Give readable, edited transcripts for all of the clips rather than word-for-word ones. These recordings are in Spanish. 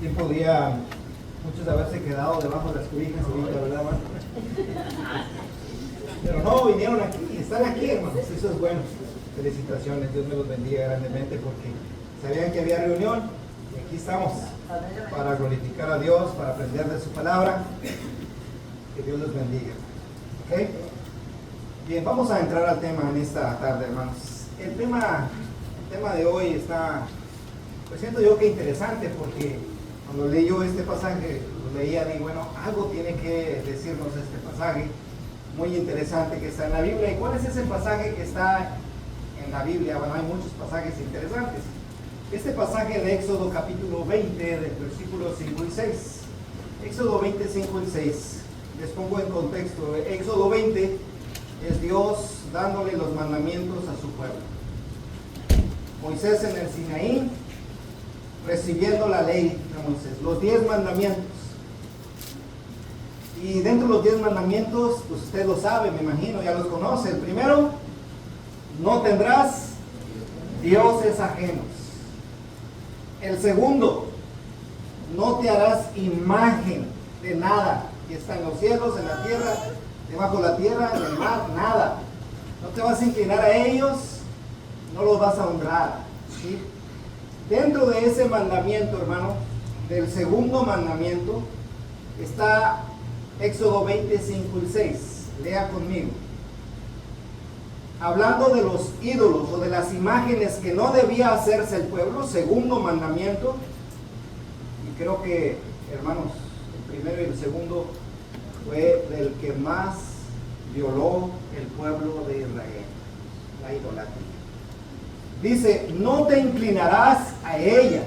¿Quién podría muchos haberse quedado debajo de las cobijas ahorita, verdad, hermano? Pero no, vinieron aquí, están aquí, hermanos, eso es bueno. Felicitaciones, Dios me los bendiga grandemente porque sabían que había reunión y aquí estamos para glorificar a Dios, para aprender de su palabra. Que Dios los bendiga. ¿Ok? Bien, vamos a entrar al tema en esta tarde, hermanos. El tema de hoy está, pues siento yo que interesante porque cuando leí yo este pasaje, lo leía y bueno, algo tiene que decirnos este pasaje muy interesante que está en la Biblia. ¿Y cuál es ese pasaje que está en la Biblia? Bueno, hay muchos pasajes interesantes. Este pasaje de Éxodo capítulo 20, del versículo 5 y 6. Éxodo 20, 5 y 6. Les pongo en contexto. Éxodo 20 es Dios dándole los mandamientos a su pueblo. Moisés en el Sinaí, recibiendo la ley de Moisés, los 10 mandamientos. Y dentro de los 10 mandamientos, pues usted lo sabe, me imagino, ya los conoce. El primero, no tendrás dioses ajenos. El segundo, no te harás imagen de nada que está en los cielos, en la tierra, debajo de la tierra, en el mar, nada. No te vas a inclinar a ellos, no los vas a honrar, ¿sí? Dentro de ese mandamiento, hermano, del segundo mandamiento, está Éxodo 20, 5 y 6. Lea conmigo. Hablando de los ídolos o de las imágenes que no debía hacerse el pueblo, segundo mandamiento, y creo que, hermanos, el primero y el segundo fue del que más violó el pueblo de Israel, la idolatría. Dice, no te inclinarás a ellas,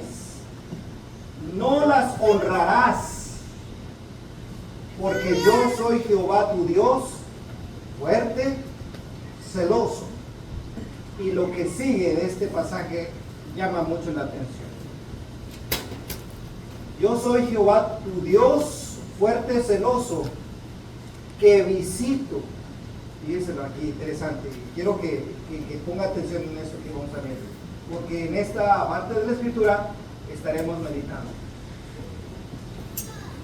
no las honrarás, porque yo soy Jehová tu Dios, fuerte, celoso. Y lo que sigue de este pasaje llama mucho la atención. Yo soy Jehová tu Dios, fuerte, celoso, que visito. Fíjenselo aquí, interesante. Quiero que ponga atención en eso que vamos a ver, porque en esta parte de la escritura estaremos meditando.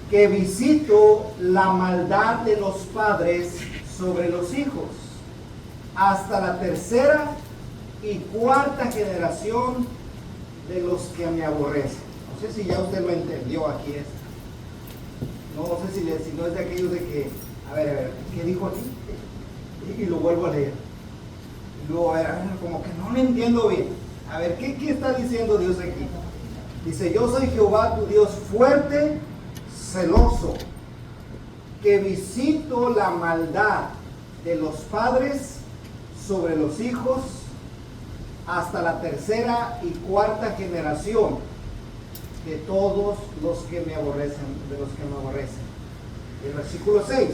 Que visito la maldad de los padres sobre los hijos, hasta la tercera y cuarta generación de los que me aborrecen. No sé si ya usted lo entendió aquí esto. No sé si no es de aquellos de que, a ver, ¿qué dijo aquí? Y lo vuelvo a leer. Y luego, a ver, como que no lo entiendo bien. A ver, ¿qué está diciendo Dios aquí? Dice, yo soy Jehová tu Dios fuerte, celoso, que visito la maldad de los padres sobre los hijos hasta la tercera y cuarta generación de todos los que me aborrecen, El versículo 6.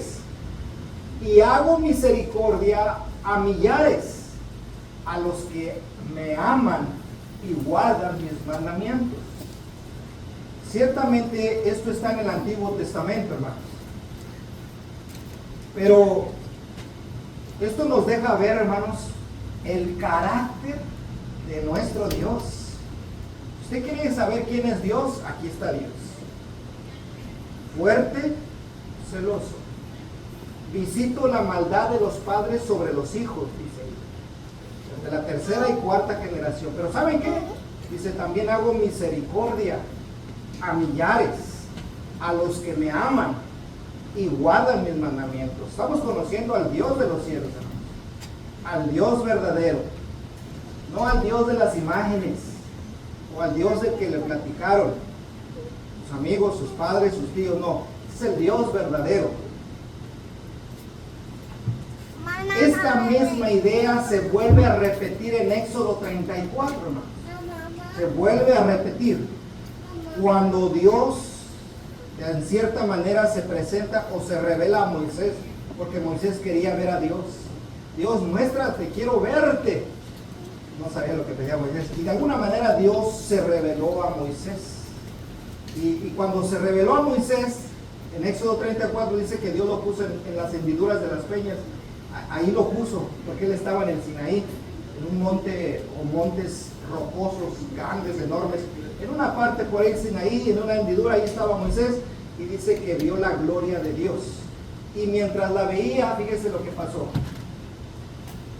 Y hago misericordia a millares, a los que me aman y guardan mis mandamientos. Ciertamente esto está en el Antiguo Testamento, hermanos. Pero esto nos deja ver, hermanos, el carácter de nuestro Dios. ¿Usted quiere saber quién es Dios? Aquí está Dios. Fuerte, celoso. Visito la maldad de los padres sobre los hijos, dice. De la tercera y cuarta generación. Pero ¿saben qué? Dice, también hago misericordia a millares, a los que me aman y guardan mis mandamientos. Estamos conociendo al Dios de los cielos, hermanos. Al Dios verdadero. No al Dios de las imágenes, o al Dios del que le platicaron sus amigos, sus padres, sus tíos. No, es el Dios verdadero. Esta misma idea se vuelve a repetir en Éxodo 34, hermanos. Se vuelve a repetir cuando Dios en cierta manera se presenta o se revela a Moisés, porque Moisés quería ver a Dios. Dios, muéstrate, quiero verte. No sabía lo que pedía Moisés. Y de alguna manera Dios se reveló a Moisés. Y cuando se reveló a Moisés, en Éxodo 34 dice que Dios lo puso en las hendiduras de las peñas. Ahí lo puso, porque él estaba en el Sinaí, en un monte o montes rocosos, grandes, enormes. En una parte por ahí Sinaí, en una hendidura, ahí estaba Moisés, y dice que vio la gloria de Dios. Y mientras la veía, fíjese lo que pasó.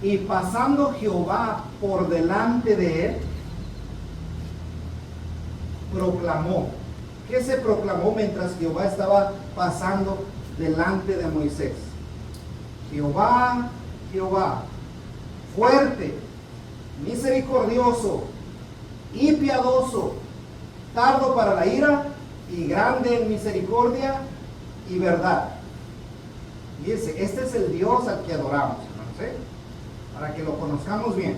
Y pasando Jehová por delante de él, proclamó. ¿Qué se proclamó mientras Jehová estaba pasando delante de Moisés? Jehová, Jehová, fuerte, misericordioso y piadoso, tardo para la ira y grande en misericordia y verdad. Fíjense, este es el Dios al que adoramos, hermanos, para que lo conozcamos bien.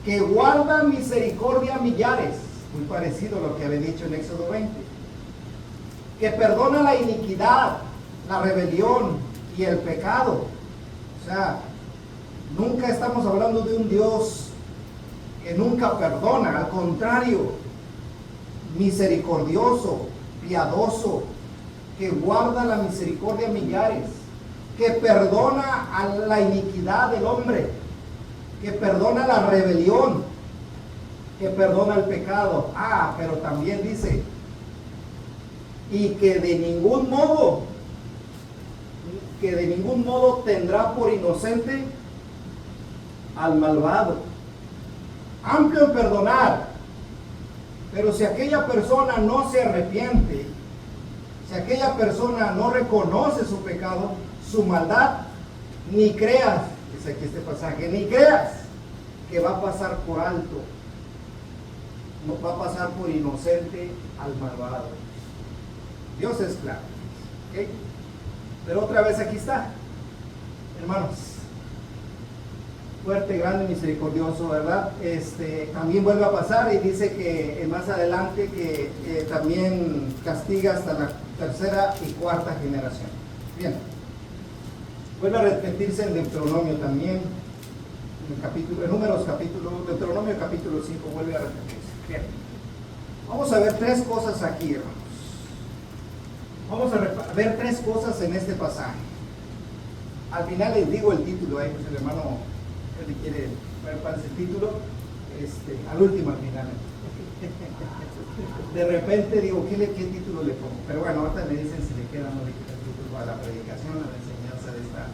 Que guarda misericordia a millares, muy parecido a lo que había dicho en Éxodo 20. Que perdona la iniquidad, la rebelión y el pecado. O sea, nunca estamos hablando de un Dios que nunca perdona, al contrario, misericordioso, piadoso, que guarda la misericordia a millares, que perdona a la iniquidad del hombre, que perdona la rebelión, que perdona el pecado. Pero también dice, y que de ningún modo tendrá por inocente al malvado. Amplio en perdonar, pero si aquella persona no se arrepiente, si aquella persona no reconoce su pecado, su maldad, ni creas, dice aquí este pasaje, ni creas que va a pasar por alto, no va a pasar por inocente al malvado. Dios es claro, ¿ok? Pero otra vez aquí está, hermanos, fuerte, grande, misericordioso, ¿verdad? También vuelve a pasar y dice que más adelante que también castiga hasta la tercera y cuarta generación. Bien, vuelve a repetirse en Deuteronomio también, en Números capítulo, Deuteronomio capítulo 5 vuelve a repetirse. Bien, vamos a ver tres cosas aquí, hermanos. Vamos a ver tres cosas en este pasaje. Al final les digo el título, pues el hermano él quiere ver cuál es el título, al último al final. De repente digo, ¿qué título le pongo? Pero bueno, ahorita me dicen si le queda o no le queda el título a la predicación, a la enseñanza de esta.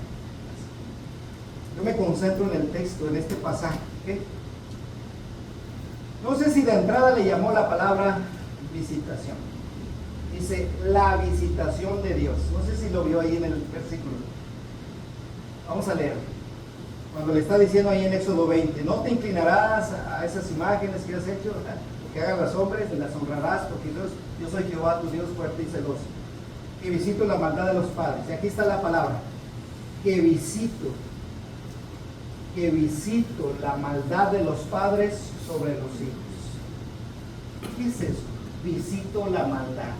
Yo me concentro en el texto, en este pasaje. ¿Okay? No sé si de entrada le llamó la palabra visitación. Dice, la visitación de Dios. No sé si lo vio ahí en el versículo. Vamos a leer. Cuando le está diciendo ahí en Éxodo 20, no te inclinarás a esas imágenes que has hecho, lo que hagan los hombres, ni las honrarás, porque yo soy Jehová, tu Dios fuerte y celoso, que visito la maldad de los padres. Y aquí está la palabra, que visito la maldad de los padres sobre los hijos. ¿Qué es eso? Visito la maldad.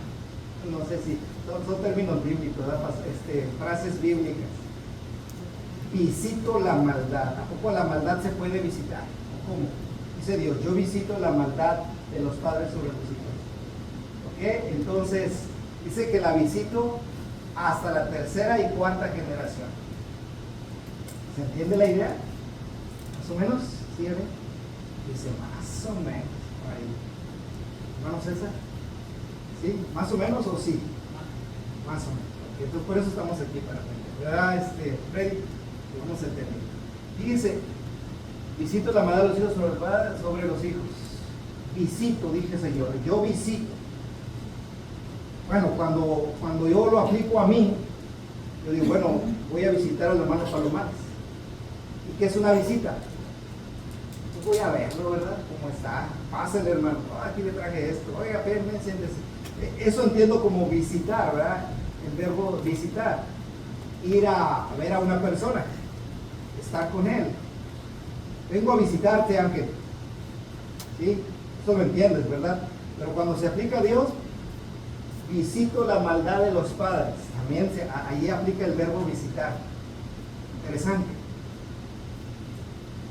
No sé si son términos bíblicos, frases bíblicas. Visito la maldad. ¿A poco la maldad se puede visitar? ¿Cómo? Dice Dios, yo visito la maldad de los padres sobre los hijos. ¿Ok? Entonces, dice que la visito hasta la tercera y cuarta generación. ¿Se entiende la idea? ¿Más o menos? ¿Sí? Dice, más o menos. Ahí. ¿Hermano César? ¿Sí? ¿Más o menos o sí? Más o menos. Okay, entonces por eso estamos aquí para aprender. ¿Verdad, Freddy? Vamos a entender. Dice, visito la maldad de los hijos sobre los hijos. Visito, dije Señor, yo visito. Bueno, cuando yo lo aplico a mí, yo digo, bueno, voy a visitar al hermano Palomares. ¿Y qué es una visita? Pues voy a verlo, ¿verdad? ¿Cómo está? Pásale, hermano. Aquí le traje esto. Oiga, ven, siéntese. Eso entiendo como visitar, ¿verdad? El verbo visitar. Ir a ver a una persona. Estar con él. Vengo a visitarte, Ángel. ¿Sí? Eso lo entiendes, ¿verdad? Pero cuando se aplica a Dios, visito la maldad de los padres. También ahí aplica el verbo visitar. Interesante.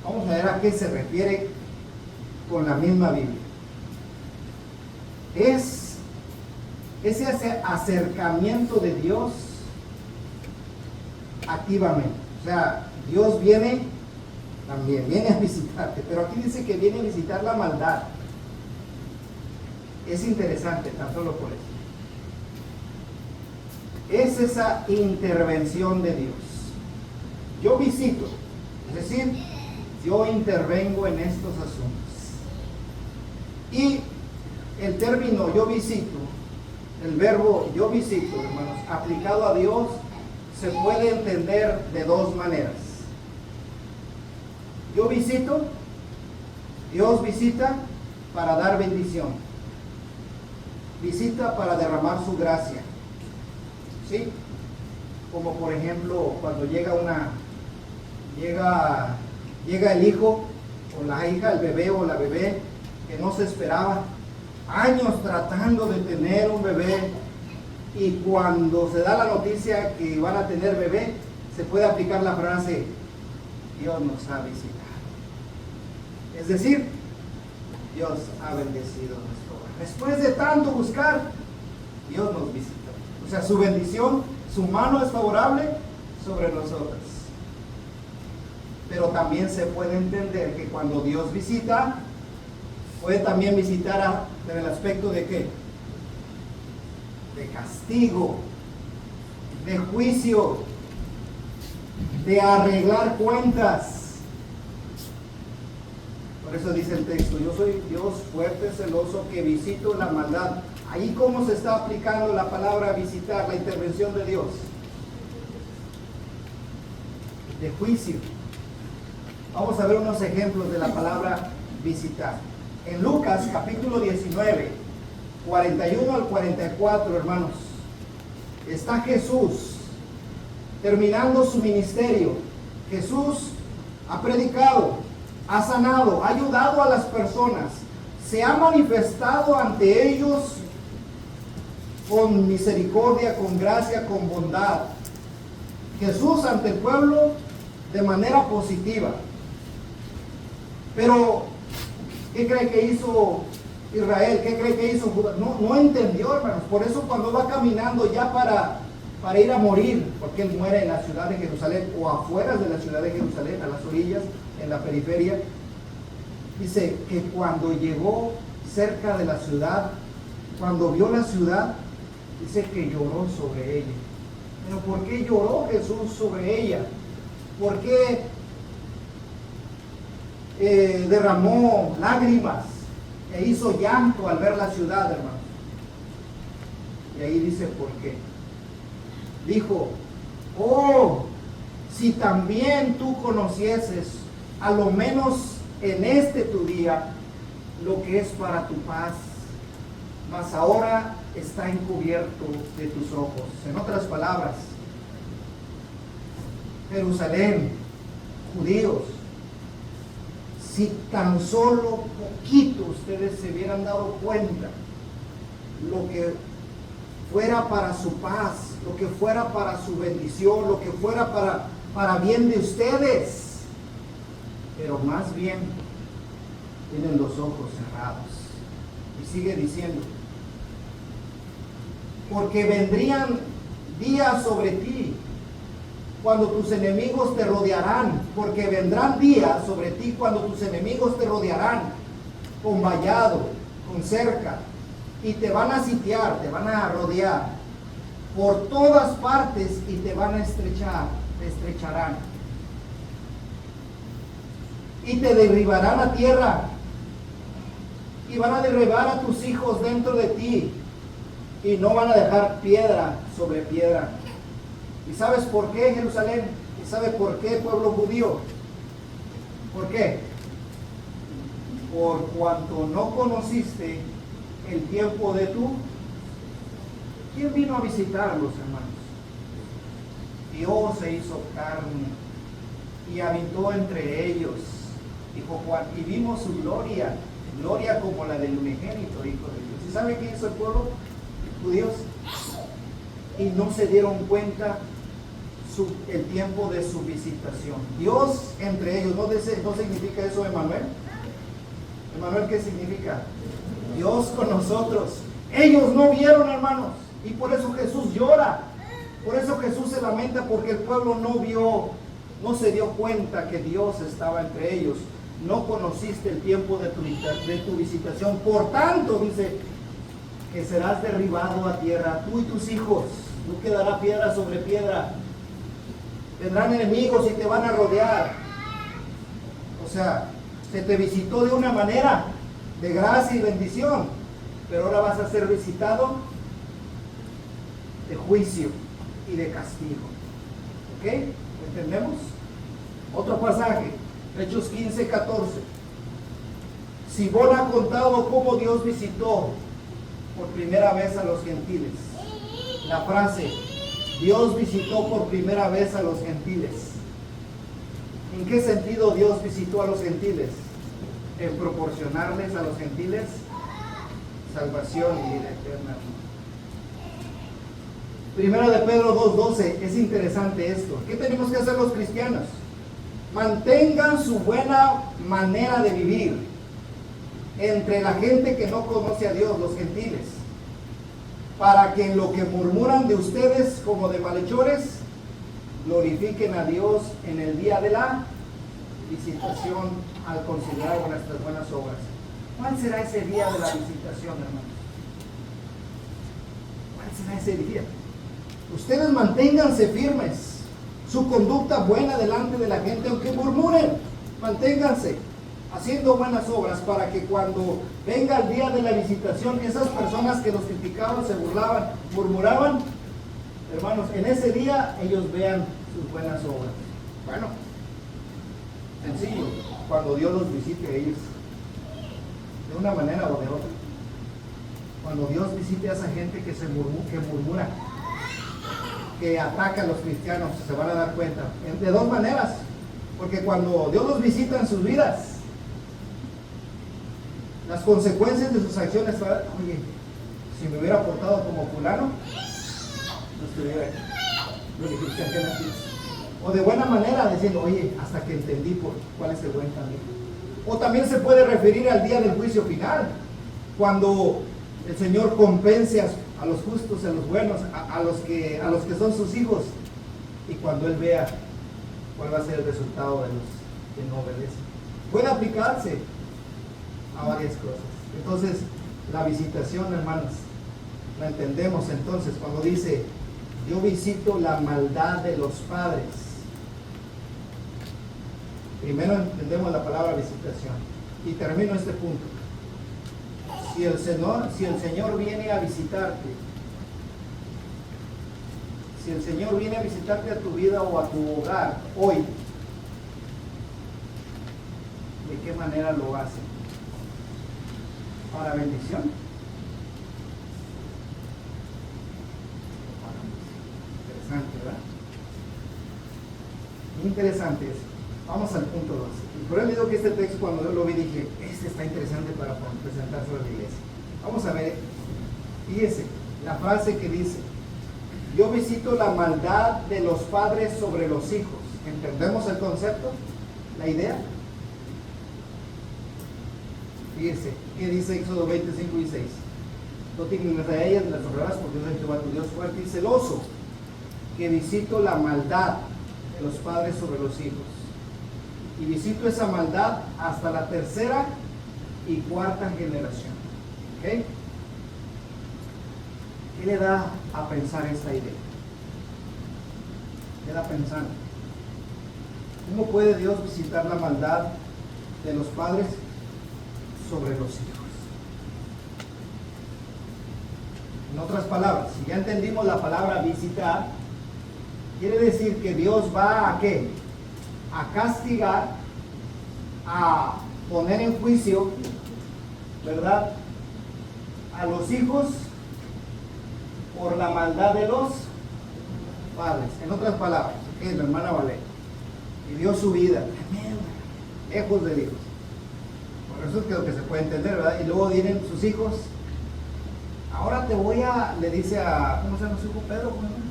Vamos a ver a qué se refiere con la misma Biblia. Es ese acercamiento de Dios activamente. O sea, Dios viene también viene a visitarte, pero aquí dice que viene a visitar la maldad. Es interesante, tan solo por eso. Es esa intervención de Dios. Yo visito, es decir, yo intervengo en estos asuntos. Y el término yo visito, el verbo yo visito, hermanos, aplicado a Dios, se puede entender de dos maneras. Yo visito, Dios visita para dar bendición. Visita para derramar su gracia. ¿Sí? Como por ejemplo, cuando llega el hijo o la hija, el bebé o la bebé que no se esperaba, años tratando de tener un bebé, y cuando se da la noticia que van a tener bebé, se puede aplicar la frase, Dios nos ha visitado. Es decir, Dios ha bendecido nuestro hogar. Después de tanto buscar, Dios nos visitó. O sea, su bendición, su mano es favorable sobre nosotros. Pero también se puede entender que cuando Dios visita, puede también visitar en el aspecto de ¿qué? De castigo, de juicio, de arreglar cuentas. Por eso dice el texto, yo soy Dios fuerte, celoso, que visito la maldad. Ahí cómo se está aplicando la palabra visitar, la intervención de Dios. De juicio. Vamos a ver unos ejemplos de la palabra visitar. En Lucas capítulo 19, 41 al 44, hermanos, está Jesús terminando su ministerio. Jesús ha predicado, ha sanado, ha ayudado a las personas, se ha manifestado ante ellos con misericordia, con gracia, con bondad. Jesús ante el pueblo de manera positiva. Pero, ¿qué cree que hizo Israel? ¿Qué cree que hizo Judá? No entendió, hermanos. Por eso cuando va caminando ya para ir a morir, porque él muere en la ciudad de Jerusalén o afuera de la ciudad de Jerusalén, a las orillas, en la periferia, dice que cuando llegó cerca de la ciudad, cuando vio la ciudad, dice que lloró sobre ella. Pero ¿por qué lloró Jesús sobre ella? ¿Por qué derramó lágrimas e hizo llanto al ver la ciudad, hermanos? Y ahí dice por qué. Dijo, oh, si también tú conocieses, a lo menos en este tu día, lo que es para tu paz, mas ahora está encubierto de tus ojos. En otras palabras, Jerusalén, judíos, si tan solo poquito ustedes se hubieran dado cuenta lo que fuera para su paz, lo que fuera para su bendición, lo que fuera para bien de ustedes, pero más bien tienen los ojos cerrados. Y sigue diciendo, porque vendrían días sobre ti cuando tus enemigos te rodearán, porque vendrán días sobre ti cuando tus enemigos te rodearán con vallado, con cerca, y te van a sitiar, te van a rodear por todas partes y te van a estrechar, te estrecharán y te derribarán a tierra y van a derribar a tus hijos dentro de ti y no van a dejar piedra sobre piedra. ¿Y sabes por qué, Jerusalén? ¿Y sabes por qué, pueblo judío? ¿Por qué? Por cuanto no conociste el tiempo de tu... ¿Quién vino a visitarlos, hermanos? Dios se hizo carne y habitó entre ellos, dijo Juan, y vimos su gloria, gloria como la del unigénito Hijo de Dios. ¿Y saben qué hizo el pueblo judíos? Y no se dieron cuenta el tiempo de su visitación. Dios entre ellos, ¿no significa eso Emmanuel? ¿Emmanuel qué significa? Dios con nosotros. Ellos no vieron, hermanos, y por eso Jesús llora. Por eso Jesús se lamenta, porque el pueblo no vio no se dio cuenta que Dios estaba entre ellos. No conociste el tiempo de tu visitación. Por tanto, dice, que serás derribado a tierra, tú y tus hijos. No quedará piedra sobre piedra. Vendrán enemigos y te van a rodear. O sea, se te visitó de una manera de gracia y bendición, pero ahora vas a ser visitado de juicio y de castigo. ¿Ok? ¿Entendemos? Otro pasaje, Hechos 15:14. Simón ha contado cómo Dios visitó por primera vez a los gentiles. La frase, Dios visitó por primera vez a los gentiles. ¿En qué sentido Dios visitó a los gentiles? En proporcionarles a los gentiles salvación y vida eterna. Primero de Pedro 2:12, es interesante esto. ¿Qué tenemos que hacer los cristianos? Mantengan su buena manera de vivir entre la gente que no conoce a Dios, los gentiles, para que en lo que murmuran de ustedes como de malhechores, glorifiquen a Dios en el día de la visitación al considerar nuestras buenas obras. ¿Cuál será ese día de la visitación, hermanos? ¿Cuál será ese día? Ustedes manténganse firmes, su conducta buena delante de la gente, aunque murmuren, manténganse haciendo buenas obras, para que cuando venga el día de la visitación, esas personas que los criticaban, se burlaban, murmuraban, hermanos, en ese día ellos vean sus buenas obras. Bueno, sencillo, cuando Dios los visite a ellos, de una manera o de otra. Cuando Dios visite a esa gente que murmura, que ataca a los cristianos, se van a dar cuenta. De dos maneras, porque cuando Dios los visita en sus vidas, las consecuencias de sus acciones, oye, si me hubiera portado como fulano, no estuviera aquí. O de buena manera, diciendo, oye, hasta que entendí cuál es el buen camino. O también se puede referir al día del juicio final, cuando el Señor compense a los justos, a los buenos, a los que son sus hijos, y cuando Él vea cuál va a ser el resultado de los que no obedecen. Puede aplicarse a varias cosas. Entonces, la visitación, hermanos, la entendemos entonces cuando dice, yo visito la maldad de los padres. Primero entendemos la palabra visitación. Y termino este punto. Si el Señor viene a visitarte, si el Señor viene a visitarte a tu vida o a tu hogar hoy, ¿de qué manera lo hace? ¿Para bendición? Interesante, ¿verdad? Interesante eso. Vamos al punto 2. Por eso digo que este texto, cuando yo lo vi, dije, este está interesante para presentar sobre la iglesia. Vamos a ver, fíjese, la frase que dice, yo visito la maldad de los padres sobre los hijos. ¿Entendemos el concepto? ¿La idea? Fíjese, ¿qué dice Éxodo 25 y 6? No te inclines a ellas, las honrarás, porque Dios es Jehová tu Dios fuerte y celoso, que visito la maldad de los padres sobre los hijos. Y visito esa maldad hasta la tercera y cuarta generación. ¿Ok? ¿Qué le da a pensar esta idea? ¿Qué da a pensar? ¿Cómo puede Dios visitar la maldad de los padres sobre los hijos? En otras palabras, si ya entendimos la palabra visitar, quiere decir que Dios va a ¿qué? A castigar, a poner en juicio, ¿verdad?, a los hijos por la maldad de los padres. En otras palabras, ¿qué es la hermana Valeria? Vivió su vida lejos de Dios. Por eso es que se puede entender, ¿verdad? Y luego vienen sus hijos. Ahora te voy a, le dice a, ¿cómo se llama su hijo? Pedro, ¿cómo se llama?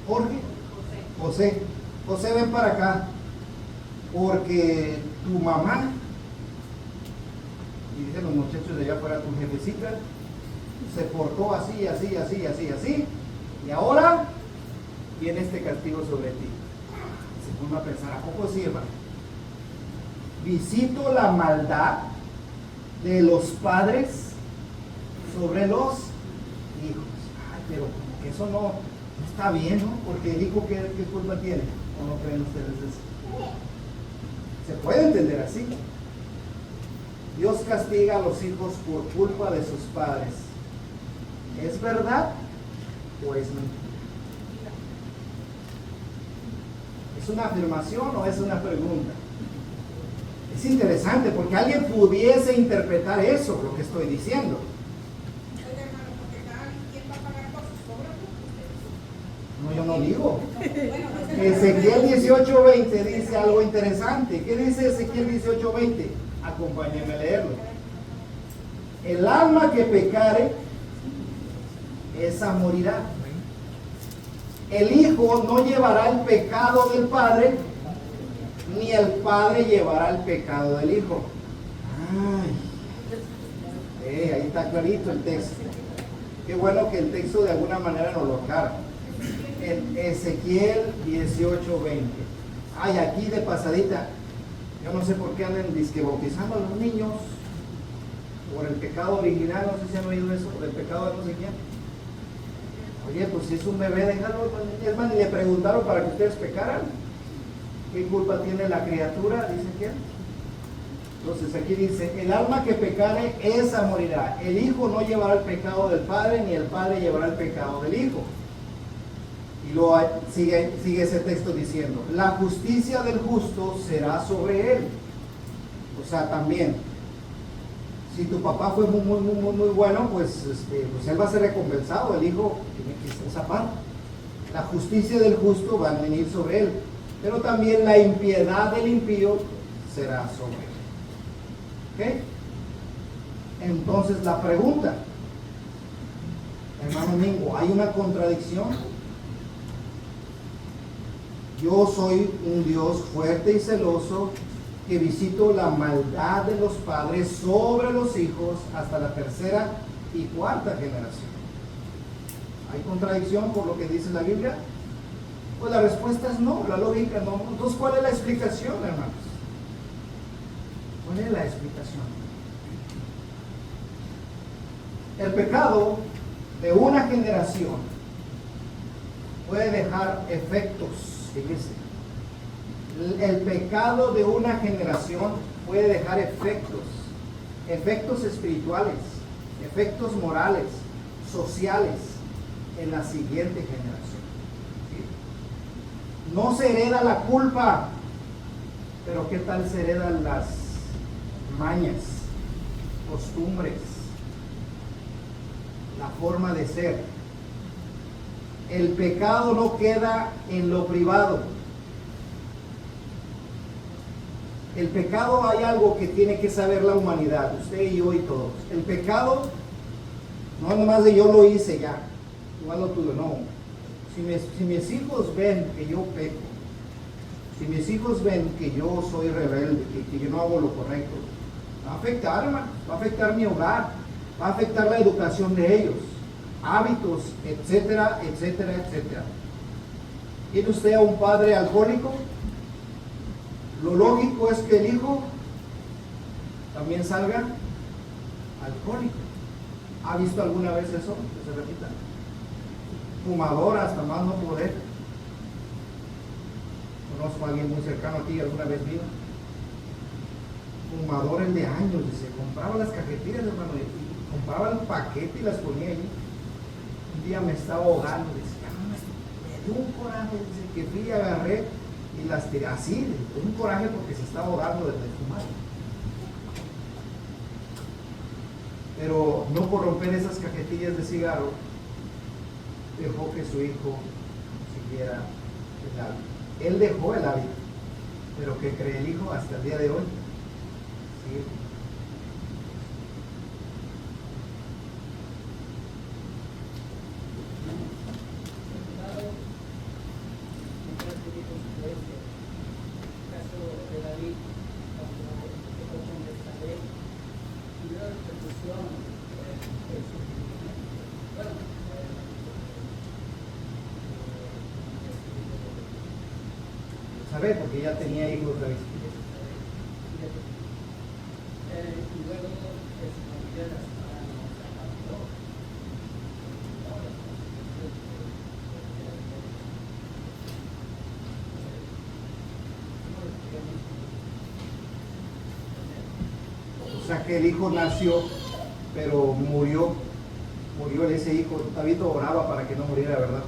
Jorge. José. José, ven para acá. Porque tu mamá, y dicen los muchachos de allá afuera, tu jefecita, se portó así, así, así, así, así, y ahora viene este castigo sobre ti. se ponga a pensar, ¿a poco sí, hermano? Visito la maldad de los padres sobre los hijos. Ay, pero como que eso no está bien, ¿no? Porque el hijo, ¿qué culpa tiene? ¿O no creen ustedes eso? Se puede entender así. Dios castiga a los hijos por culpa de sus padres. ¿Es verdad o es mentira? ¿Es una afirmación o es una pregunta? Es interesante porque alguien pudiese interpretar eso, lo que estoy diciendo. No, yo no digo. Ezequiel 18:20 dice algo interesante. ¿Qué dice Ezequiel 18:20? Acompáñenme a leerlo. El alma que pecare, esa morirá. El hijo no llevará el pecado del padre, ni el padre llevará el pecado del hijo. Ahí está clarito el texto. Qué bueno que el texto de alguna manera nos lo aclara. En Ezequiel 18:20. Ay, aquí de pasadita. Yo no sé por qué andan disque bautizando a los niños por el pecado original. No sé si han oído eso, del pecado de no sé quién. Oye, pues si es un bebé, déjalo. Es más, ni le preguntaron para que ustedes pecaran. ¿Qué culpa tiene la criatura? Dice quién. Entonces aquí dice, el alma que pecare, esa morirá. El hijo no llevará el pecado del padre, ni el padre llevará el pecado del hijo. Y luego sigue ese texto diciendo, la justicia del justo será sobre él. O sea, también, si tu papá fue muy bueno, pues él va a ser recompensado, el hijo tiene que ser esa parte. La justicia del justo va a venir sobre él, pero también la impiedad del impío será sobre él. ¿Ok? Entonces la pregunta, hermano Mingo, ¿hay una contradicción? Yo soy un Dios fuerte y celoso que visito la maldad de los padres sobre los hijos hasta la tercera y cuarta generación. ¿Hay contradicción por lo que dice la Biblia? Pues la respuesta es no, la lógica no. Entonces, ¿cuál es la explicación, hermanos? ¿Cuál es la explicación? El pecado de una generación puede dejar efectos. Fíjense, el pecado de una generación puede dejar efectos espirituales, efectos morales, sociales en la siguiente generación. ¿Sí? No se hereda la culpa, pero ¿qué tal se heredan las mañas, costumbres, la forma de ser? El pecado no queda en lo privado. El pecado, hay algo que tiene que saber la humanidad, usted y yo y todos. El pecado no es nomás de yo lo hice ya, igual lo tuve, no. Si mis hijos ven que yo peco, si mis hijos ven que yo soy rebelde, que yo no hago lo correcto, va a afectar, hermano, va a afectar mi hogar, va a afectar la educación de ellos, hábitos, etcétera, etcétera, etcétera. ¿Tiene usted a un padre alcohólico? Lo lógico es que el hijo también salga alcohólico. ¿Ha visto alguna vez eso? Que se repita. Fumador hasta más no poder. Conozco a alguien muy cercano aquí, alguna vez vino. Fumador de años, dice, compraba las cajetillas, hermano, y compraba el paquete y las ponía ahí. Un día me estaba ahogando, decía, me dio un coraje, dice, que fui y agarré y las tiré así, un coraje porque se estaba ahogando desde fumar. Pero no por romper esas cajetillas de cigarro, dejó que su hijo siguiera el hábito. Él dejó el hábito, pero ¿qué cree el hijo hasta el día de hoy? Sigue. fe porque ya tenía hijos otra vez. Y luego escondió las manos. O sea que el hijo nació, pero murió ese hijo. David oraba para que no muriera, ¿verdad?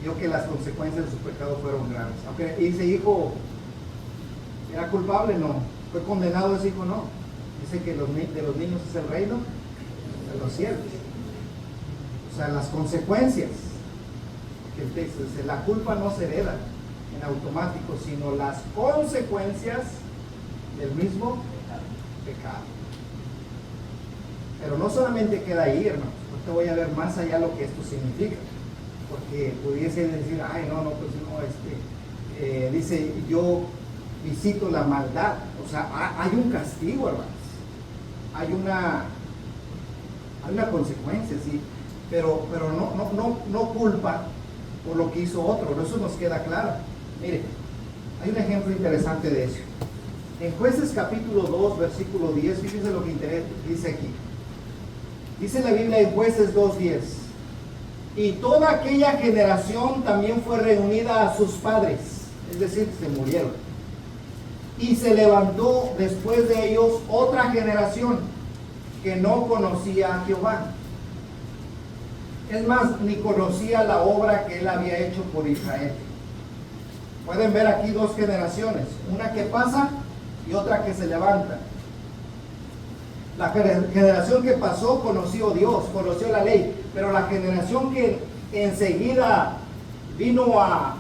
Vio que las consecuencias de su pecado fueron graves. Aunque ese hijo era culpable, no. Fue condenado ese hijo, no. Dice que de los niños es el reino de los cielos. O sea, las consecuencias. Que el texto dice, la culpa no se hereda en automático, sino las consecuencias del mismo pecado. Pero no solamente queda ahí, hermanos. No te voy a ver más allá lo que esto significa. Porque pudiese decir, ay, no, pues no, dice, yo visito la maldad. O sea, hay un castigo, hermanos. Hay una consecuencia, sí. Pero no culpa por lo que hizo otro. Eso nos queda claro. Mire, hay un ejemplo interesante de eso. En Jueces capítulo 2, versículo 10, fíjense lo que dice aquí. Dice la Biblia en Jueces 2:10. Y toda aquella generación también fue reunida a sus padres, es decir, se murieron. Y se levantó después de ellos otra generación que no conocía a Jehová. Es más, ni conocía la obra que él había hecho por Israel. Pueden ver aquí dos generaciones, una que pasa y otra que se levanta. La generación que pasó conoció a Dios, conoció la ley, pero la generación que enseguida vino a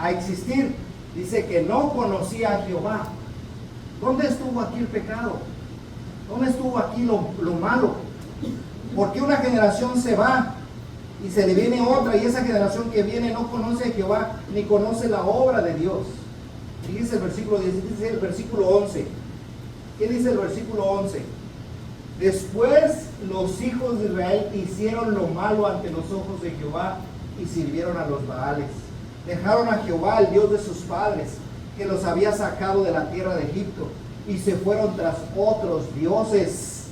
existir, dice que no conocía a Jehová. ¿Dónde estuvo aquí el pecado? ¿Dónde estuvo aquí lo malo? ¿Por qué una generación se va y se le viene otra y esa generación que viene no conoce a Jehová ni conoce la obra de Dios? Fíjense el versículo 10, dice el versículo 11. ¿Qué dice el versículo 11? Después los hijos de Israel hicieron lo malo ante los ojos de Jehová y sirvieron a los Baales. Dejaron a Jehová, el Dios de sus padres, que los había sacado de la tierra de Egipto, y se fueron tras otros dioses,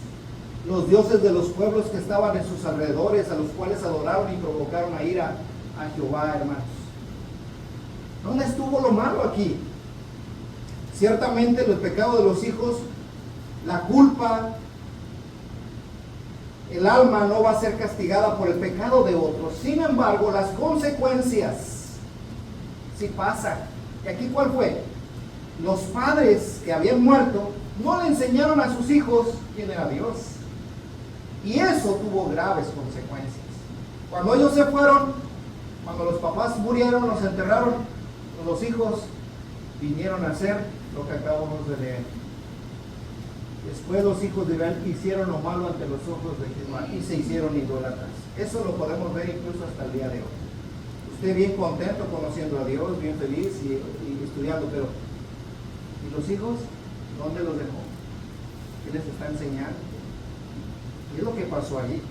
los dioses de los pueblos que estaban en sus alrededores, a los cuales adoraron y provocaron a ira a Jehová, hermanos. ¿Dónde estuvo lo malo aquí? Ciertamente el pecado de los hijos, la culpa, el alma no va a ser castigada por el pecado de otros. Sin embargo, las consecuencias sí pasan. ¿Y aquí cuál fue? Los padres que habían muerto no le enseñaron a sus hijos quién era Dios. Y eso tuvo graves consecuencias. Cuando ellos se fueron, cuando los papás murieron, los enterraron, los hijos vinieron a hacer lo que acabamos de leer. Después los hijos de Israel hicieron lo malo ante los ojos de Jehová y se hicieron idólatras. Eso lo podemos ver incluso hasta el día de hoy. Usted bien contento conociendo a Dios, bien feliz y estudiando, pero ¿y los hijos? ¿Dónde los dejó? ¿Qué les está enseñando? ¿Qué es lo que pasó allí?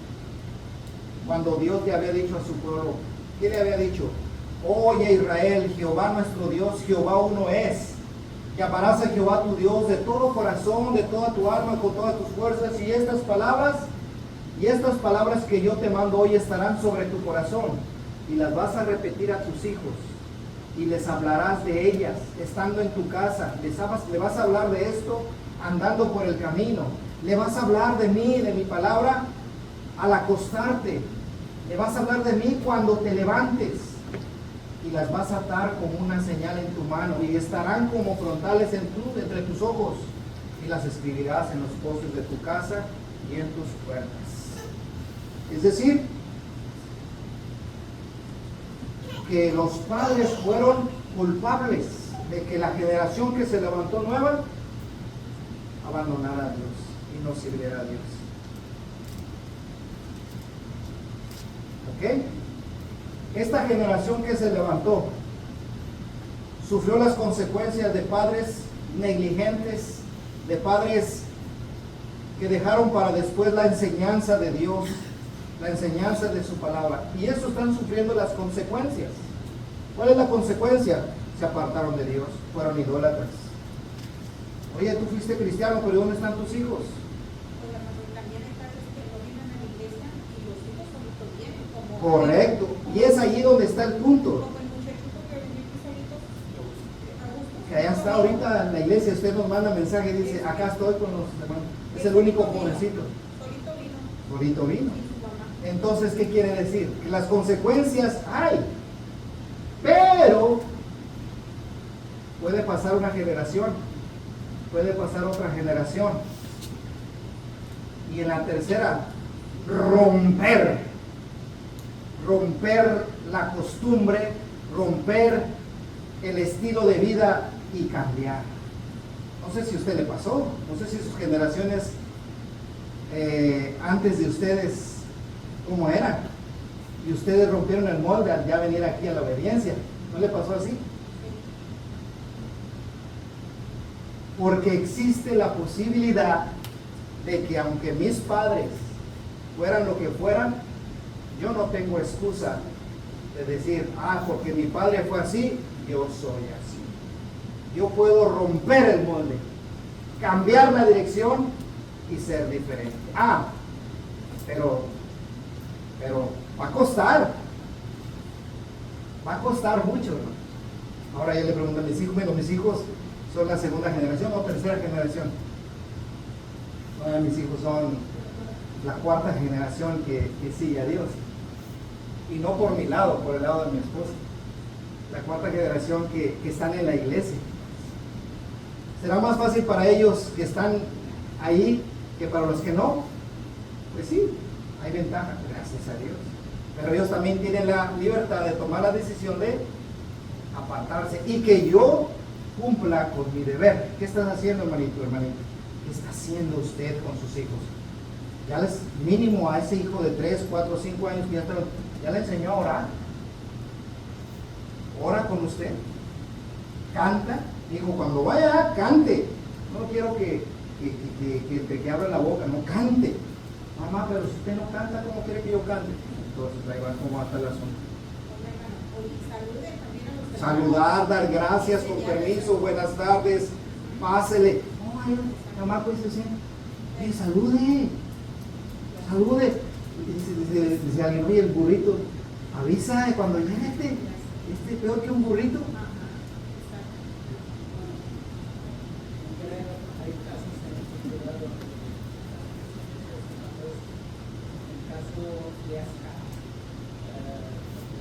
Cuando Dios le había dicho a su pueblo, ¿qué le había dicho? Oye Israel, Jehová nuestro Dios, Jehová uno es. Que amarás a Jehová tu Dios de todo corazón, de toda tu alma, con todas tus fuerzas. Y estas palabras que yo te mando hoy estarán sobre tu corazón. Y las vas a repetir a tus hijos. Y les hablarás de ellas, estando en tu casa. Le vas a hablar de esto andando por el camino. Le vas a hablar de mí, de mi palabra, al acostarte. Le vas a hablar de mí cuando te levantes. Y las vas a atar como una señal en tu mano, y estarán como frontales entre tus ojos, y las escribirás en los postes de tu casa y en tus puertas. Es decir, que los padres fueron culpables de que la generación que se levantó nueva abandonara a Dios y no sirviera a Dios. ¿Ok? Esta generación que se levantó sufrió las consecuencias de padres negligentes, de padres que dejaron para después la enseñanza de Dios, la enseñanza de su palabra. Y eso están sufriendo las consecuencias. ¿Cuál es la consecuencia? se apartaron de Dios, fueron idólatras. Oye, tú fuiste cristiano, pero ¿dónde están tus hijos? También hay padres que no vienen a la iglesia y los hijos solitos vienen. Correcto, y es allí donde está el punto. Como el muchachito que venía aquí solito, a gusto. Que allá está ahorita en la iglesia, usted nos manda mensaje y dice, acá estoy con los hermanos. Es el único jovencito. Solito vino. Solito vino. Y su mamá. Entonces, ¿qué quiere decir? Que las consecuencias hay. Pero puede pasar una generación, puede pasar otra generación. Y en la tercera, romper la costumbre, romper el estilo de vida y cambiar. No sé si a usted le pasó, no sé si sus generaciones antes de ustedes cómo eran, y ustedes rompieron el molde al ya venir aquí a la obediencia. ¿No le pasó así? Porque existe la posibilidad de que aunque mis padres fueran lo que fueran, yo no tengo excusa de decir, porque mi padre fue así, yo soy así. Yo puedo romper el molde, cambiar la dirección y ser diferente. Pero va a costar mucho, ¿no? Ahora yo le pregunto a mis hijos, bueno, mis hijos son la segunda generación o tercera generación. Mis hijos son la cuarta generación que sigue a Dios. Y no por mi lado, por el lado de mi esposa. La cuarta generación que están en la iglesia. ¿Será más fácil para ellos que están ahí que para los que no? Pues sí, hay ventaja, gracias a Dios. Pero ellos también tienen la libertad de tomar la decisión de apartarse y que yo cumpla con mi deber. ¿Qué estás haciendo, hermanito, hermanita? ¿Qué está haciendo usted con sus hijos? Ya les, mínimo a ese hijo de 3, 4, 5 años que ya le enseñó a orar. Ora con usted. Canta. Dijo, cuando vaya, cante. No quiero que abra la boca, no cante. Mamá, pero si usted no canta, ¿cómo quiere que yo cante? Entonces, da igual cómo va a estar el asunto. Saludar, dar gracias, con permiso, buenas tardes, pásele. Mamá, pues se siente. Salude. Dice alguien, oye, el burrito, avisa cuando llegue este peor que un burrito.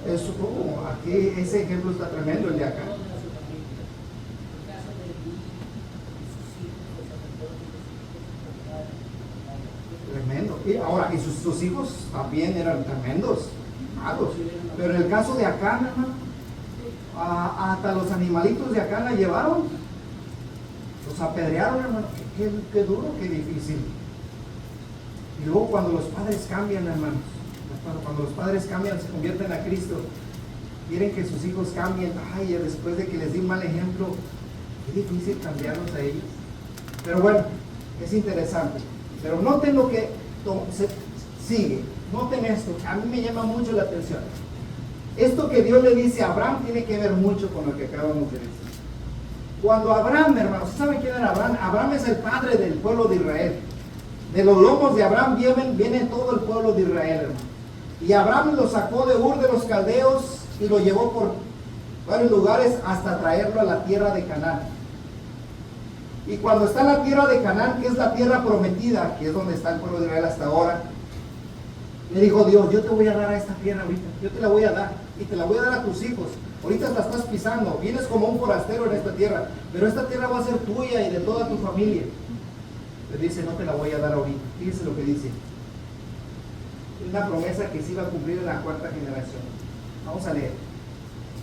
Eso, aquí ese ejemplo está tremendo, el de acá. Tremendo. Y ahora, y sus hijos también eran tremendos, malos. Pero en el caso de acá, hermano, hasta los animalitos de acá la llevaron. Los apedrearon, hermano. Qué duro, qué difícil. Y luego cuando los padres cambian, hermanos, cuando los padres cambian, se convierten a Cristo, quieren que sus hijos cambien. Después de que les di un mal ejemplo, qué difícil cambiarlos a ellos. Pero bueno, es interesante. Pero noten lo que sigue. Noten esto, a mí me llama mucho la atención. Esto que Dios le dice a Abraham tiene que ver mucho con lo que acabamos de decir. Cuando Abraham, hermanos, ¿saben quién era Abraham? Abraham es el padre del pueblo de Israel. De los lomos de Abraham viene todo el pueblo de Israel, hermano. Y Abraham lo sacó de Ur de los Caldeos y lo llevó por varios lugares hasta traerlo a la tierra de Canaán. Y cuando está en la tierra de Canaán, que es la tierra prometida, que es donde está el pueblo de Israel hasta ahora, le dijo Dios, yo te voy a dar a esta tierra ahorita, yo te la voy a dar, y te la voy a dar a tus hijos. Ahorita la estás pisando, vienes como un forastero en esta tierra, pero esta tierra va a ser tuya y de toda tu familia. Le dice, no te la voy a dar ahorita. Fíjense lo que dice. Una promesa que se iba a cumplir en la cuarta generación. Vamos a leer.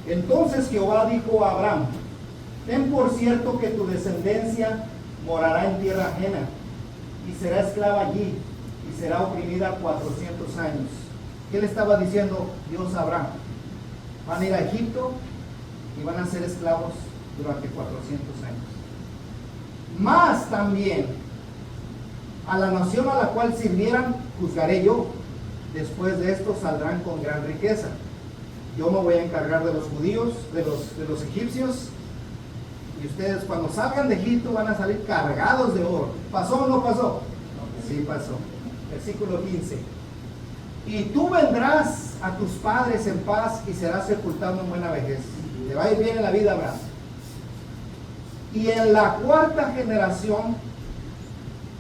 Entonces Jehová dijo a Abraham, ten por cierto que tu descendencia morará en tierra ajena y será esclava allí y será oprimida 400 años. ¿Qué le estaba diciendo Dios a Abraham? Van a ir a Egipto y van a ser esclavos durante 400 años. Más también a la nación a la cual sirvieran juzgaré yo. Después de esto saldrán con gran riqueza. yo me voy a encargar de los judíos, de los egipcios, y ustedes cuando salgan de Egipto van a salir cargados de oro. ¿Pasó o no pasó? Sí pasó. Versículo 15. Y tú vendrás a tus padres en paz y serás sepultado en buena vejez. Te va a ir bien en la vida, Abraham. Y en la cuarta generación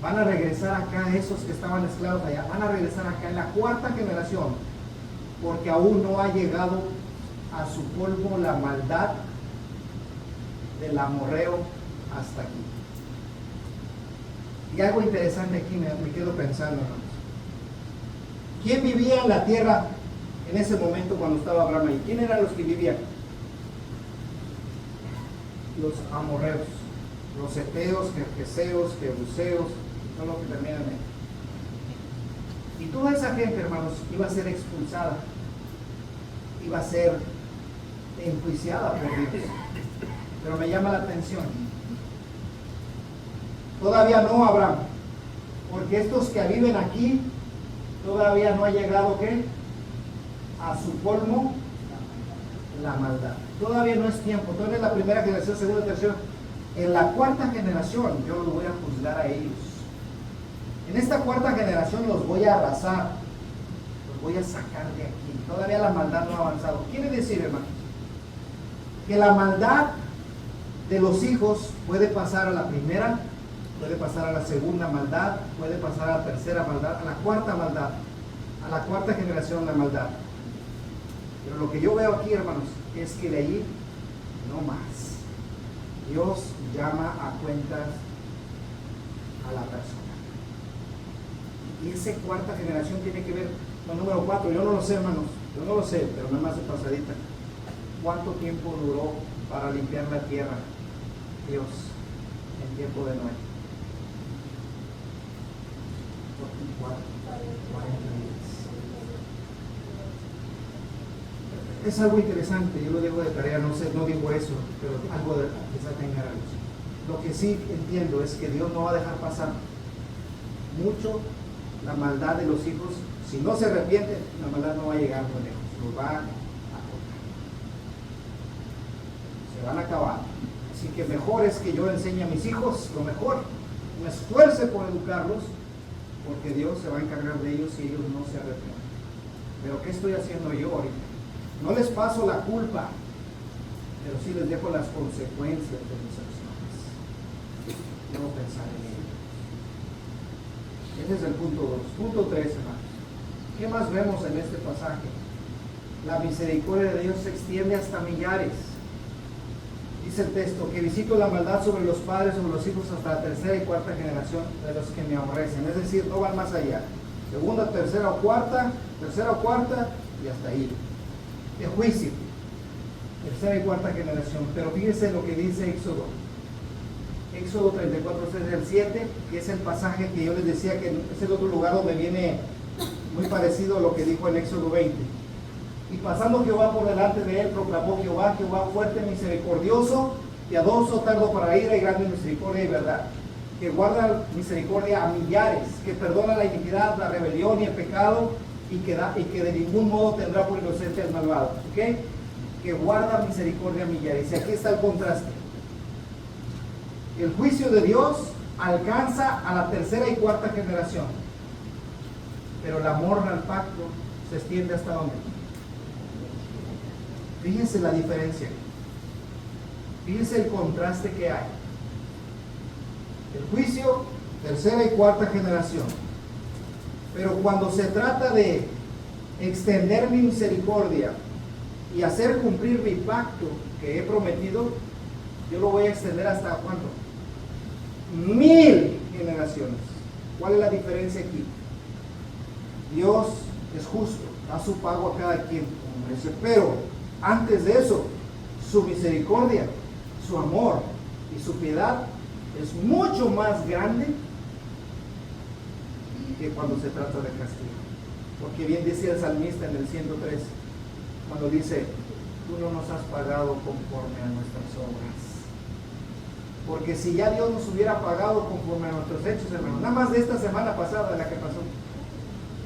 van a regresar acá, esos que estaban esclavos allá, van a regresar acá en la cuarta generación, porque aún no ha llegado a su polvo la maldad del amorreo hasta aquí. Y algo interesante aquí me quedo pensando, hermanos. ¿Quién vivía en la tierra en ese momento cuando estaba Abraham ahí? ¿Quién eran los que vivían? Los amorreos, los heteos, jerjeseos, jebuseos, todo lo que terminan en. Y toda esa gente, hermanos, iba a ser expulsada, iba a ser enjuiciada por Dios. Pero me llama la atención, todavía no, Abraham, porque estos que viven aquí todavía no ha llegado, ¿qué? A su colmo la maldad. Todavía no es tiempo, todavía es la primera generación, segunda, tercera. En la cuarta generación yo los voy a juzgar a ellos. En esta cuarta generación los voy a arrasar, los voy a sacar de aquí. Todavía la maldad no ha avanzado. Quiere decir, hermanos, que la maldad de los hijos puede pasar a la primera, puede pasar a la segunda maldad, puede pasar a la tercera maldad, a la cuarta maldad, a la cuarta generación la maldad. Pero lo que yo veo aquí, hermanos, es que de ahí no más. Dios llama a cuentas a la persona. Y esa cuarta generación tiene que ver con el número 4. Yo no lo sé, hermanos, yo no lo sé, pero nada más de pasadita. ¿Cuánto tiempo duró para limpiar la tierra Dios en tiempo de Noé? 40 días. Es algo interesante, yo lo dejo de tarea, no sé, no digo eso, pero algo de quizá tenga algo. Lo que sí entiendo es que Dios no va a dejar pasar mucho la maldad de los hijos. Si no se arrepienten, la maldad no va a llegar muy lejos, los va a tocar. Se van a acabar. Así que mejor es que yo enseñe a mis hijos lo mejor, me esfuerce por educarlos, porque Dios se va a encargar de ellos si ellos no se arrepienten. Pero ¿qué estoy haciendo yo ahorita? No les paso la culpa, pero sí les dejo las consecuencias de mis acciones. Debo pensar en ello. Ese es el punto 2. Punto 3, hermanos. ¿Qué más vemos en este pasaje? La misericordia de Dios se extiende hasta millares. Dice el texto, que visito la maldad sobre los padres, sobre los hijos, hasta la tercera y cuarta generación de los que me aborrecen. Es decir, no van más allá. Segunda, tercera o cuarta, y hasta ahí. De juicio. Tercera y cuarta generación. Pero fíjese lo que dice Éxodo. Éxodo 34, 6 al 7, que es el pasaje que yo les decía que es el otro lugar donde viene muy parecido a lo que dijo en Éxodo 20. Y pasando Jehová por delante de él, proclamó Jehová fuerte, misericordioso, piadoso, tardo para ira y grande misericordia y verdad, que guarda misericordia a millares, que perdona la iniquidad, la rebelión y el pecado, y que de ningún modo tendrá por inocente al malvado. ¿Okay? Que guarda misericordia a millares. Y aquí está el contraste. El juicio de Dios alcanza a la tercera y cuarta generación, pero el amor al pacto se extiende hasta ¿dónde? Fíjense la diferencia. Fíjense el contraste que hay. El juicio, tercera y cuarta generación. Pero cuando se trata de extender mi misericordia y hacer cumplir mi pacto que he prometido, yo lo voy a extender hasta ¿cuánto? 1000 generaciones. ¿Cuál es la diferencia aquí? Dios es justo, da su pago a cada quien, como merece, pero antes de eso, su misericordia, su amor y su piedad es mucho más grande que cuando se trata de castigo. Porque bien decía el salmista en el 103, cuando dice, tú no nos has pagado conforme a nuestras obras. Porque si ya Dios nos hubiera pagado conforme a nuestros hechos, hermanos, nada más de esta semana pasada, la que pasó,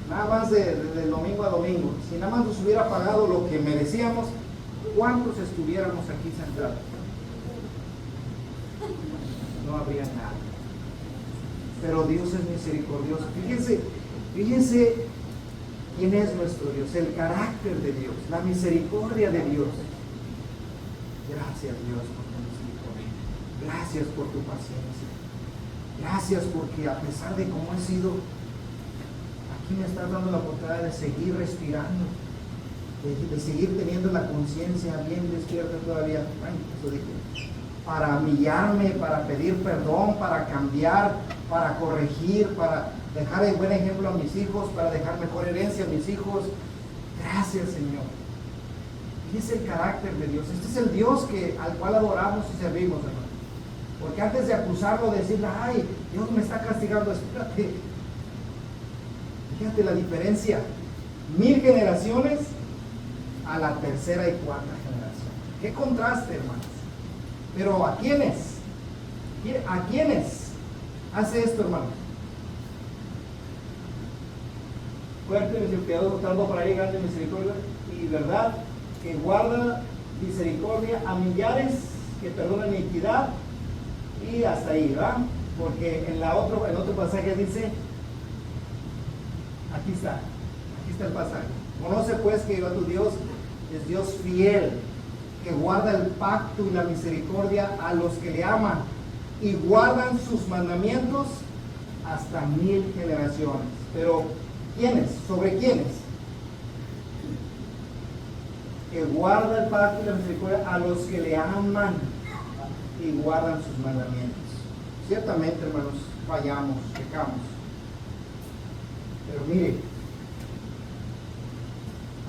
nada más más del domingo a domingo, si nada más nos hubiera pagado lo que merecíamos, ¿cuántos estuviéramos aquí sentados? No habría nada. Pero Dios es misericordioso. Fíjense quién es nuestro Dios, el carácter de Dios, la misericordia de Dios. Gracias, Dios, por tu misericordia. Gracias por tu paciencia. Gracias porque a pesar de cómo he sido, aquí me estás dando la oportunidad de seguir respirando, de seguir teniendo la conciencia bien despierta todavía. Bueno, eso dije. Para humillarme, para pedir perdón, para cambiar, para corregir, para dejar el buen ejemplo a mis hijos, para dejar mejor herencia a mis hijos. Gracias, Señor. Y es el carácter de Dios. Este es el Dios al cual adoramos y servimos, hermano. Porque antes de acusarlo, decirle, ay, Dios me está castigando, espérate. Fíjate la diferencia. 1000 generaciones a la tercera y cuarta generación. Qué contraste, hermanos. Pero ¿a quiénes? ¿A quiénes hace esto, hermano? Fuerte, misericordia, tardo para ir, grande misericordia y verdad, que guarda misericordia a millares, que perdona iniquidad, y hasta ahí, ¿verdad? Porque en otro pasaje dice, aquí está el pasaje. Conoce pues que Jehová tu Dios es Dios fiel, que guarda el pacto y la misericordia a los que le aman y guardan sus mandamientos hasta 1000 generaciones. Pero ¿quiénes? ¿Sobre quiénes? Que guarda el pacto y la misericordia a los que le aman y guardan sus mandamientos. Ciertamente, hermanos, fallamos, pecamos. Pero mire,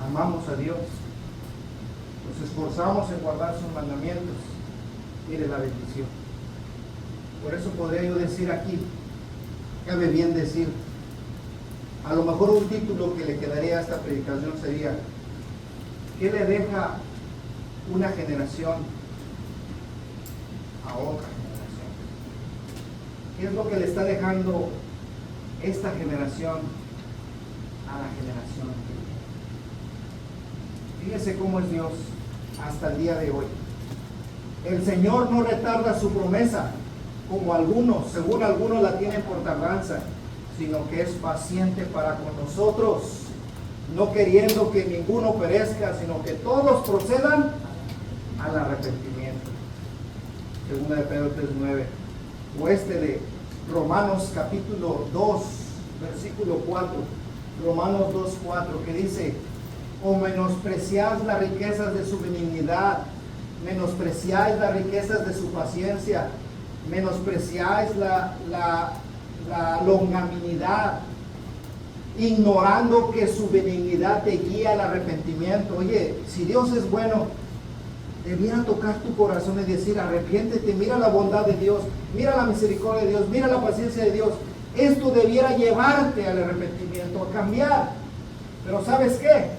amamos a Dios. Nos esforzamos en guardar sus mandamientos. Mire la bendición. Por eso podría yo decir aquí, cabe bien decir, a lo mejor un título que le quedaría a esta predicación sería, ¿qué le deja una generación a otra generación? ¿Qué es lo que le está dejando esta generación a la generación anterior? Fíjese cómo es Dios hasta el día de hoy. El Señor no retarda su promesa, como algunos, según algunos la tienen por tardanza, sino que es paciente para con nosotros, no queriendo que ninguno perezca, sino que todos procedan al arrepentimiento. Segunda de Pedro 3:9, o de Romanos capítulo 2, versículo 4, Romanos 2:4, que dice, o menospreciáis las riquezas de su benignidad, menospreciáis las riquezas de su paciencia, menospreciáis la longanimidad, ignorando que su benignidad te guía al arrepentimiento. Oye, si Dios es bueno, debiera tocar tu corazón y decir, arrepiéntete, mira la bondad de Dios, mira la misericordia de Dios, mira la paciencia de Dios. Esto debiera llevarte al arrepentimiento, a cambiar. Pero ¿sabes qué?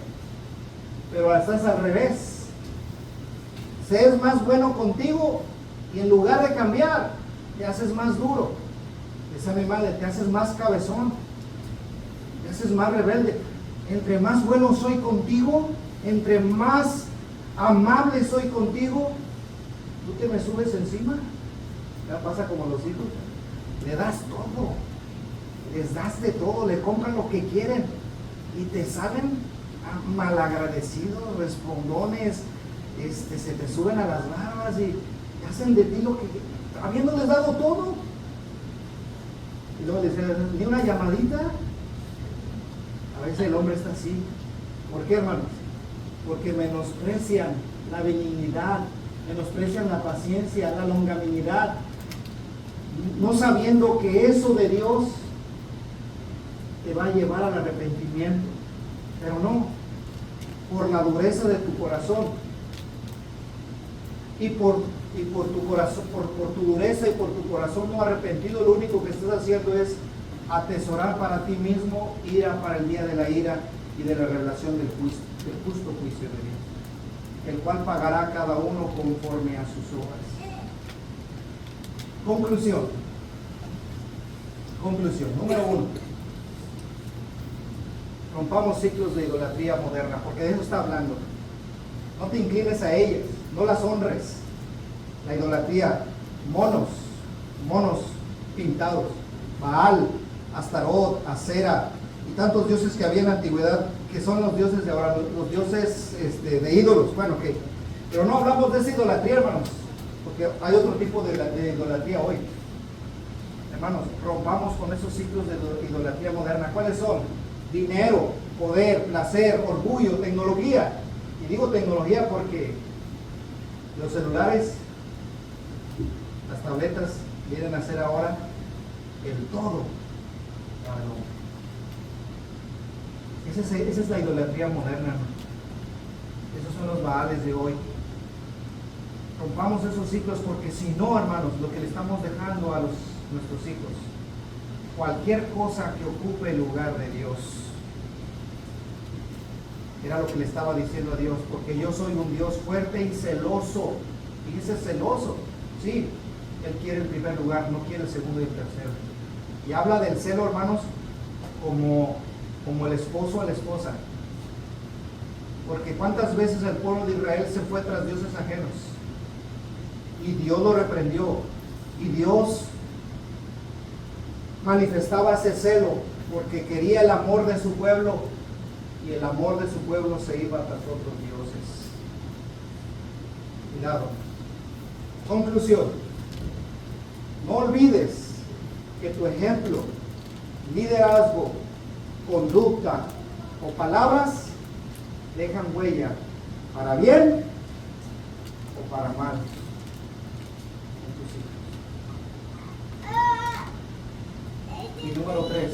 Pero estás al revés. Se es más bueno contigo y en lugar de cambiar, te haces más duro. Esa mi madre, te haces más cabezón, te haces más rebelde. Entre más bueno soy contigo, entre más amable soy contigo, tú te me subes encima. Ya pasa como los hijos, le das todo, les das de todo, le compran lo que quieren y te salen malagradecidos, respondones, se te suben a las barbas y hacen de ti lo que, habiéndoles dado todo. Y luego le dicen, ni una llamadita. A veces el hombre está así. ¿Por qué, hermanos? Porque menosprecian la benignidad, menosprecian la paciencia, la longanimidad, no sabiendo que eso de Dios te va a llevar al arrepentimiento. Pero no, por la dureza de tu corazón y por tu corazón, por tu dureza y por tu corazón no arrepentido, lo único que estás haciendo es atesorar para ti mismo ira para el día de la ira y de la revelación del justo juicio de Dios, el cual pagará a cada uno conforme a sus obras. Conclusión número 1. rompamos ciclos de idolatría moderna, porque de eso está hablando. No te inclines a ellas, no las honres. La idolatría, monos pintados, Baal, Astarot, Acera y tantos dioses que había en la antigüedad, que son los dioses de ahora, los dioses de ídolos. Bueno, pero no hablamos de esa idolatría, hermanos, porque hay otro tipo de idolatría hoy. Hermanos, rompamos con esos ciclos de idolatría moderna. ¿Cuáles son? Dinero, poder, placer, orgullo, tecnología. Y digo tecnología porque los celulares, las tabletas vienen a ser ahora el todo para el hombre. Esa es la idolatría moderna, hermano. Esos son los baales de hoy. Rompamos esos ciclos, porque si no, hermanos, lo que le estamos dejando a nuestros hijos, cualquier cosa que ocupe el lugar de Dios, era lo que le estaba diciendo a Dios, porque yo soy un Dios fuerte y celoso. Fíjese, celoso. Sí, Él quiere el primer lugar, no quiere el segundo y el tercero. Y habla del celo, hermanos, como el esposo a la esposa. Porque cuántas veces el pueblo de Israel se fue tras dioses ajenos y Dios lo reprendió, y Dios manifestaba ese celo porque quería el amor de su pueblo, y el amor de su pueblo se iba tras otros dioses. Cuidado. Conclusión: no olvides que tu ejemplo, liderazgo, conducta o palabras dejan huella para bien o para mal en tus hijos. Y número 3,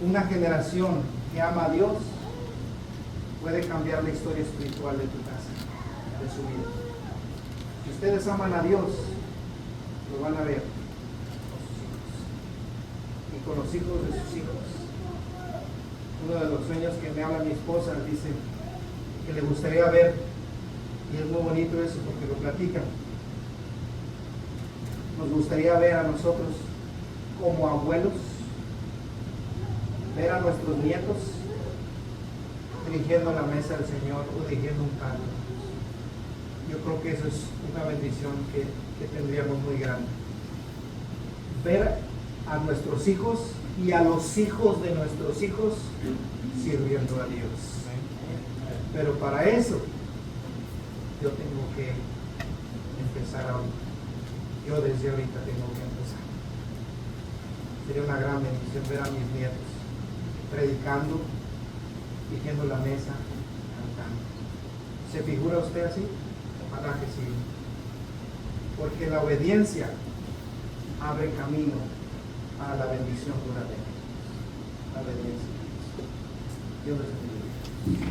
una generación que ama a Dios puede cambiar la historia espiritual de tu casa, de su vida. Si ustedes aman a Dios, lo van a ver con sus hijos y con los hijos de sus hijos. Uno de los sueños que me habla mi esposa dice que le gustaría ver, y es muy bonito eso porque lo platican, nos gustaría ver a nosotros como abuelos, ver a nuestros nietos dirigiendo la mesa del Señor o dirigiendo un canto. Yo creo que eso es una bendición que tendríamos muy grande. Ver a nuestros hijos y a los hijos de nuestros hijos sirviendo a Dios. Pero para eso yo tengo que empezar ahorita. Yo desde ahorita tengo que empezar. Sería una gran bendición ver a mis nietos predicando, dirigiendo la mesa, cantando. ¿Se figura usted así? Ojalá que sí. Porque la obediencia abre camino a la bendición duradera. La obediencia. Dios les bendiga.